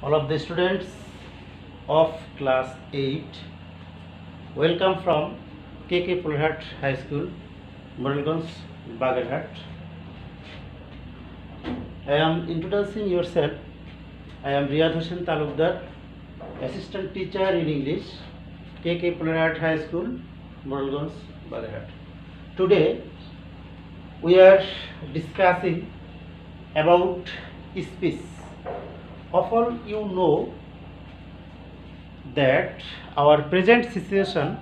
all of the students of class 8, welcome from KK Pulhat High School, Moralganj, Bagarhat. I am introducing yourself. I am Riyad Hussain Talukdar, assistant teacher in English, KK Pulhat High School, Moralganj, Bagarhat. Today we are discussing about speech. Of all you know that our present situation,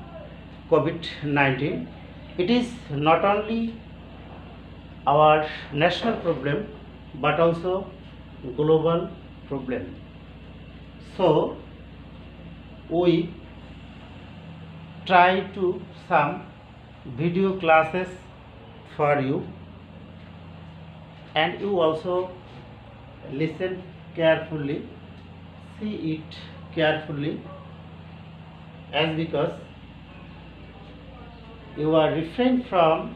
COVID-19, it is not only our national problem but also global problem. So we try to some video classes for you, and you also listen carefully, see it carefully, as because you are refrained from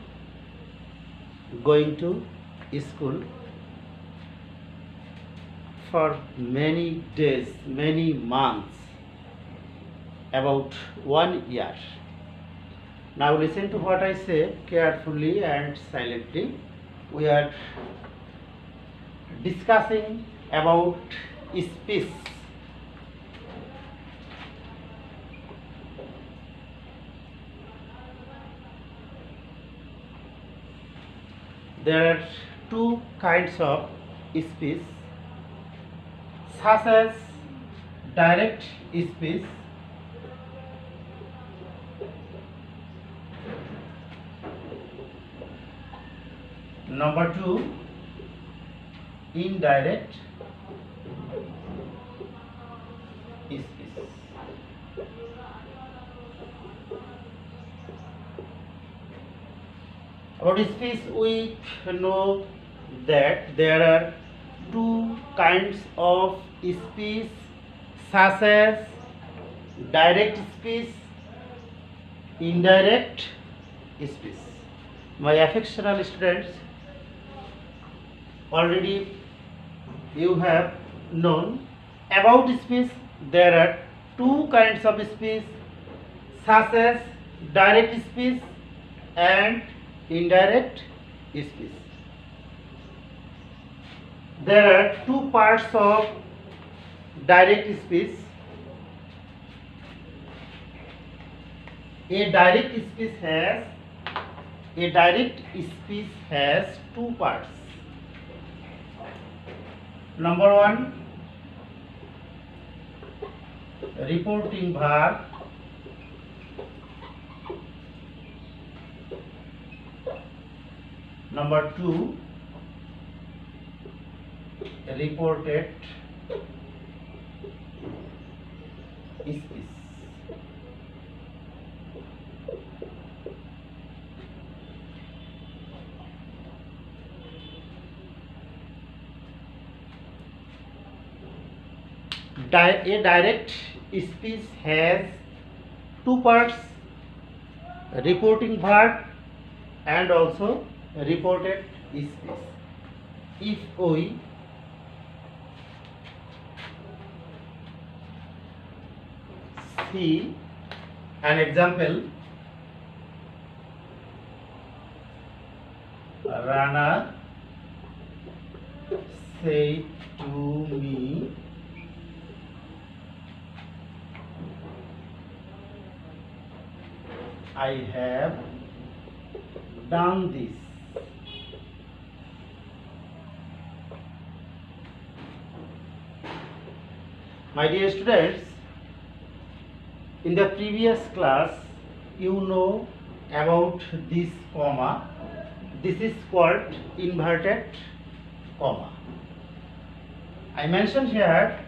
going to school for many days, many months, about 1 year. Now listen to what I say carefully and silently. We are discussing about speech. There are two kinds of speech, such as direct speech number 2, indirect speech. About speech, we know that there are two kinds of speech, such as direct speech, indirect speech. My affectionate students, already you have known about speech. There are two kinds of speech, such as direct speech and indirect speech. There are two parts of direct speech. A direct speech has two parts. Number 1, reporting verb. Number 2, reported speech. A direct speech has two parts, reporting verb and also reported speech. If we see an example, Rana said to me, I have done this. My dear students, in the previous class, you know about this comma. This is called inverted comma. I mentioned here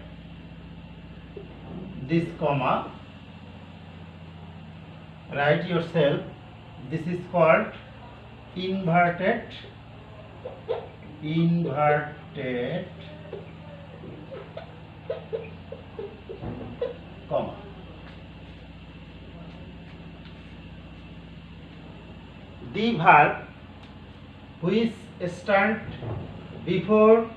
this comma. Write yourself. This is called inverted comma. The verb which stand before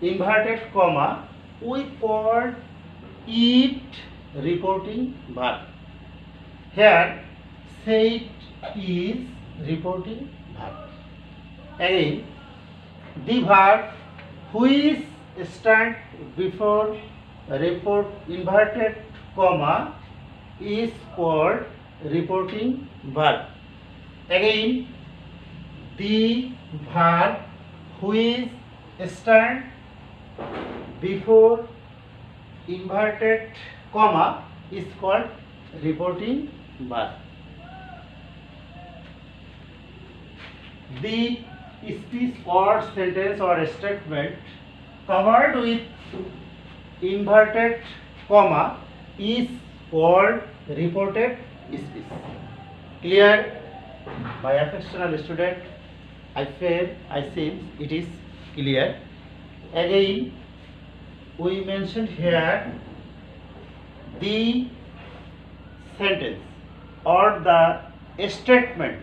inverted comma, we call it reporting verb. Here said is reporting verb. Again, the verb which stand before report inverted comma is called reporting verb. Again, the verb which stand before inverted comma is called reporting verb. The speech or sentence or statement covered with inverted comma is called reported speech. Clear? My affectionate student, I think it is clear. Again, we mentioned here the sentence or the statement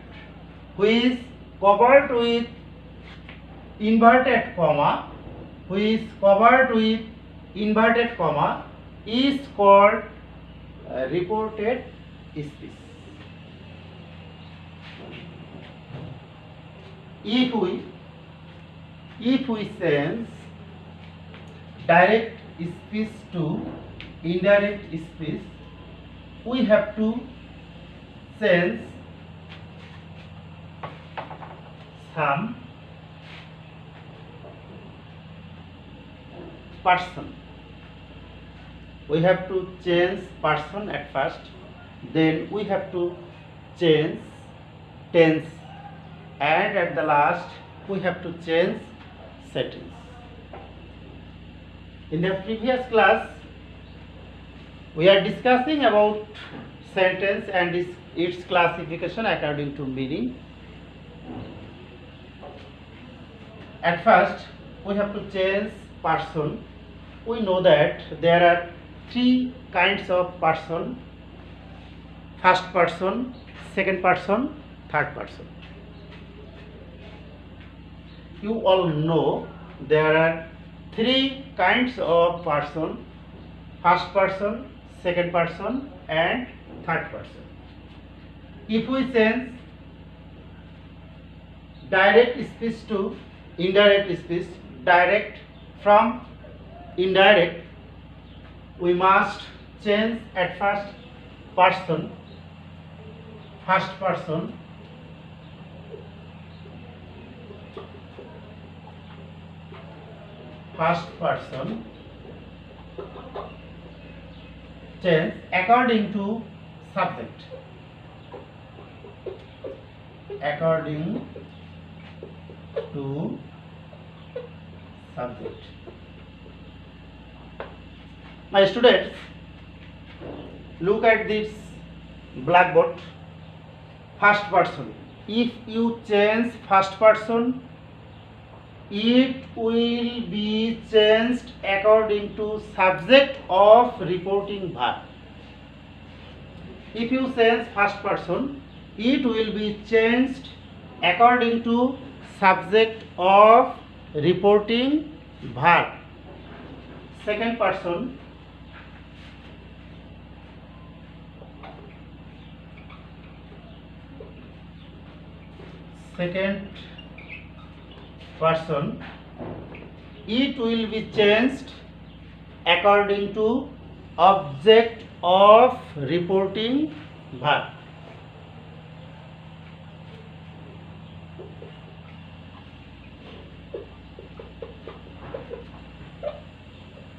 which covered with inverted comma, is called reported speech. If we change direct speech to indirect speech, we have to change some person. We have to change person at first, then we have to change tense, and at the last we have to change sentence. In the previous class, we are discussing about sentence and its classification according to meaning. At first, we have to change person. We know that there are three kinds of person: first person, second person, third person. You all know there are three kinds of person: first person, second person, and third person. If we change direct speech to indirect speech, direct from indirect, we must change at first person, first person, change according to subject. My students, look at this blackboard. First person. If you change first person, it will be changed according to subject of reporting verb. If you change first person, it will be changed according to subject of reporting verb. Second person, it will be changed according to object of reporting verb.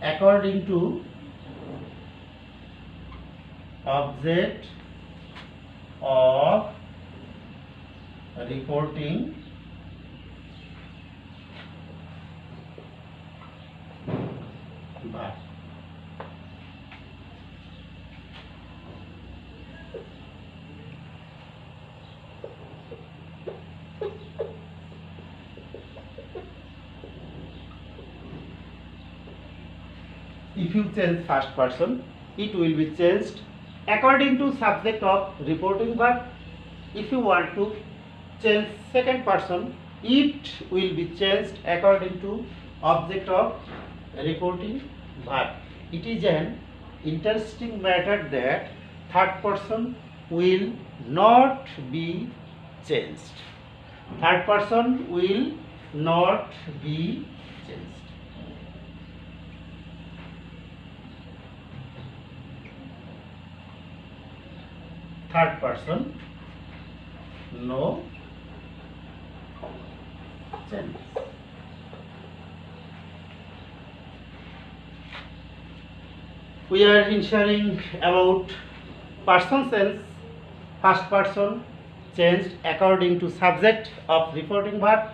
According to object of reporting verb. If you change first person, it will be changed according to subject of reporting verb. If you want to change second person, it will be changed according to object of reporting verb. It is an interesting matter that third person will not be changed. Third person will not be changed. Third person, no change. We are ensuring about person sense. First person changed according to subject of reporting verb.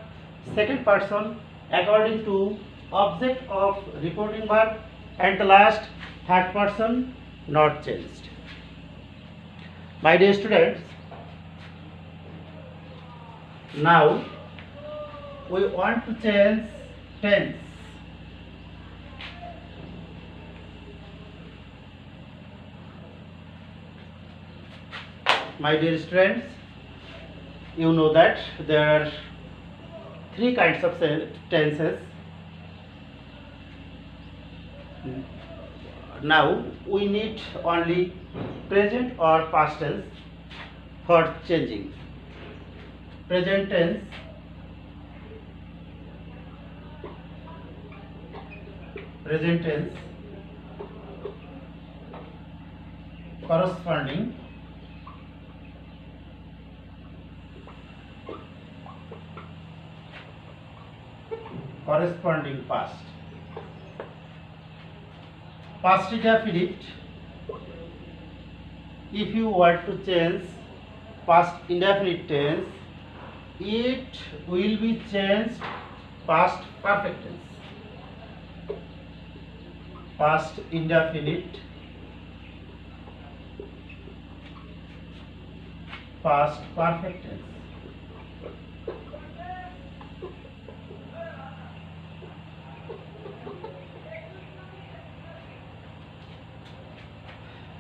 Second person according to object of reporting verb. And the last, third person not changed. My dear students, now we want to change tense. My dear students, you know that there are three kinds of tenses. Now we need only present or past tense for changing. Present tense, corresponding past. Past indefinite, if you want to change past indefinite tense, it will be changed past perfect tense. Past indefinite, past perfect tense.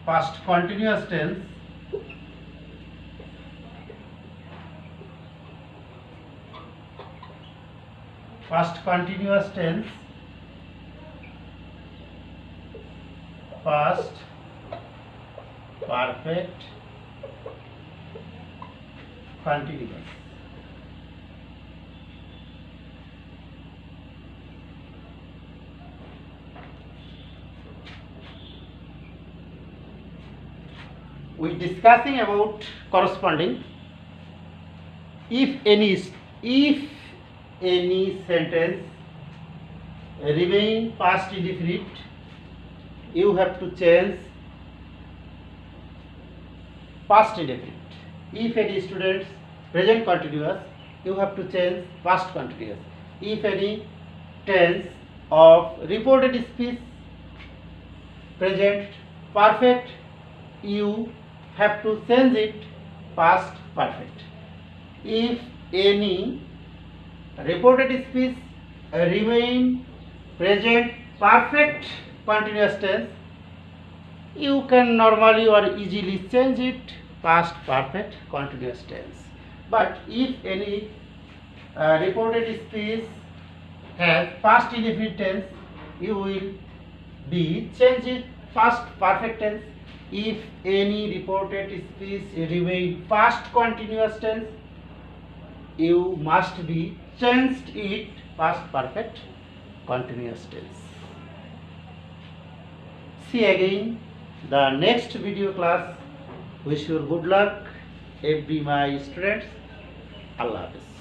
Past continuous tense, past continuous tense, past perfect continuous. We discussing about corresponding. If any sentence remain past indefinite, you have to change past indefinite. If any students present continuous, you have to change past continuous. If any tense of reported speech present perfect, you have to change it past perfect. If any reported speech remain present perfect continuous tense, you can normally or easily change it past perfect continuous tense. But if any reported speech has past indefinite tense, you will be change it past perfect tense. If any reported speech remain past continuous tense, you must be changed it past perfect continuous tense. See again the next video class. Wish you good luck, every my students. Allah Hafiz.